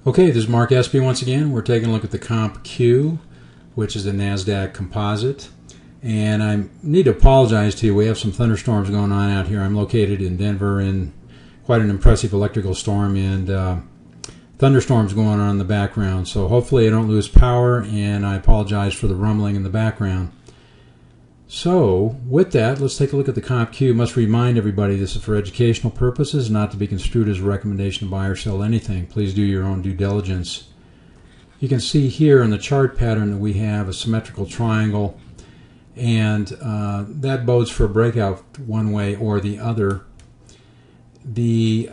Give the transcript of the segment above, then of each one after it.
Okay, this is Mark Espy once again. We're taking a look at the Comp Q, which is the Nasdaq composite. And I need to apologize to you. We have some thunderstorms going on out here. I'm located in Denver in quite an impressive electrical storm, and thunderstorms going on in the background. So hopefully I don't lose power, and I apologize for the rumbling in the background. So with that, let's take a look at the Comp Q. Must remind everybody this is for educational purposes, not to be construed as a recommendation to buy or sell anything. Please do your own due diligence. You can see here in the chart pattern that we have a symmetrical triangle, and that bodes for a breakout one way or the other. The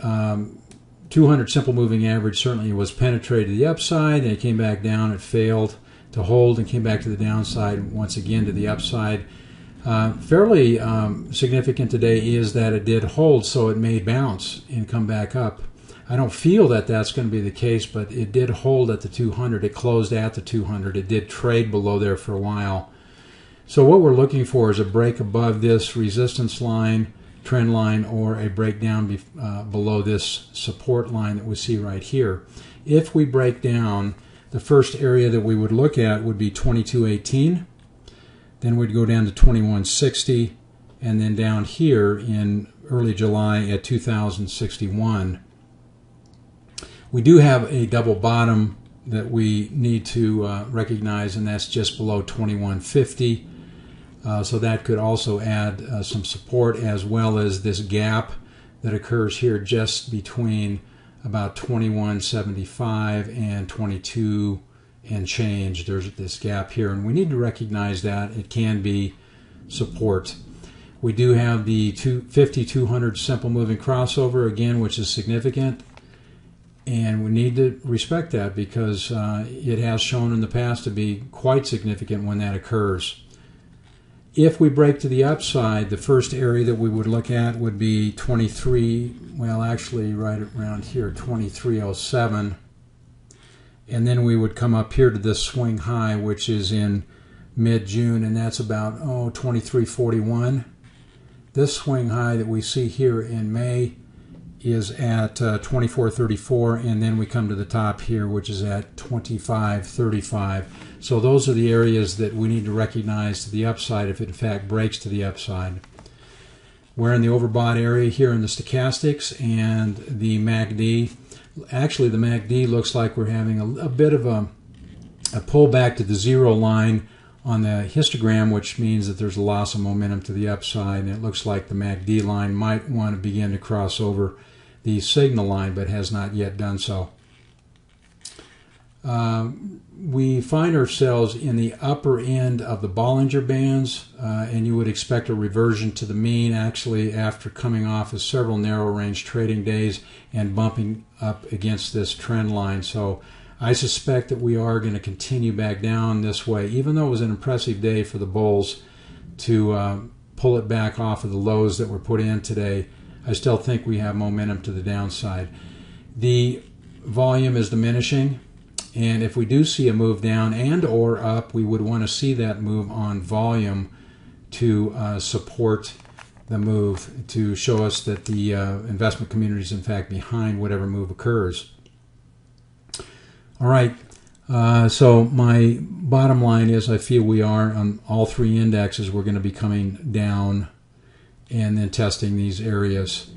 200 simple moving average certainly was penetrated to the upside, and it came back down. It failed to hold and came back to the downside once again to the upside. Fairly significant today is that it did hold, so it may bounce and come back up. I don't feel that that's going to be the case, but it did hold at the 200. It closed at the 200. It did trade below there for a while. So what we're looking for is a break above this resistance line, trend line, or a breakdown below this support line that we see right here. If we break down, the first area that we would look at would be 2218. Then we'd go down to 2160, and then down here in early July at 2061. We do have a double bottom that we need to recognize, and that's just below 2150. So that could also add some support, as well as this gap that occurs here just between about 2175 and 22 and change. There's this gap here, and we need to recognize that it can be support. We do have the 50-200 simple moving crossover again, which is significant, and we need to respect that because it has shown in the past to be quite significant when that occurs. If we break to the upside, the first area that we would look at would be 23, well actually right around here, 2307. And then we would come up here to this swing high, which is in mid-June, and that's about 2341. This swing high that we see here in May is at 2434, and then we come to the top here, which is at 2535. So those are the areas that we need to recognize to the upside if it in fact breaks to the upside. We're in the overbought area here in the stochastics and the MACD. Actually, the MACD looks like we're having a bit of a pullback to the zero line on the histogram, which means that there's a loss of momentum to the upside, and it looks like the MACD line might want to begin to cross over the signal line, but has not yet done so. We find ourselves in the upper end of the Bollinger Bands, and you would expect a reversion to the mean actually after coming off of several narrow range trading days and bumping up against this trend line. So I suspect that we are going to continue back down this way, even though it was an impressive day for the bulls to pull it back off of the lows that were put in today. I still think we have momentum to the downside. The volume is diminishing, and if we do see a move down and or up, we would want to see that move on volume to support the move, to show us that the investment community is in fact behind whatever move occurs. All right, so my bottom line is I feel we are on all three indexes. We're going to be coming down and then testing these areas.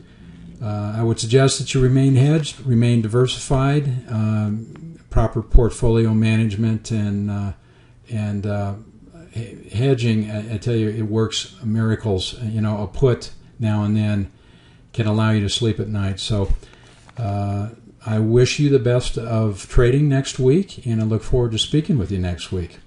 I would suggest that you remain hedged, remain diversified, proper portfolio management, and hedging. I tell you, it works miracles. You know, a put now and then can allow you to sleep at night. So I wish you the best of trading next week, and I look forward to speaking with you next week.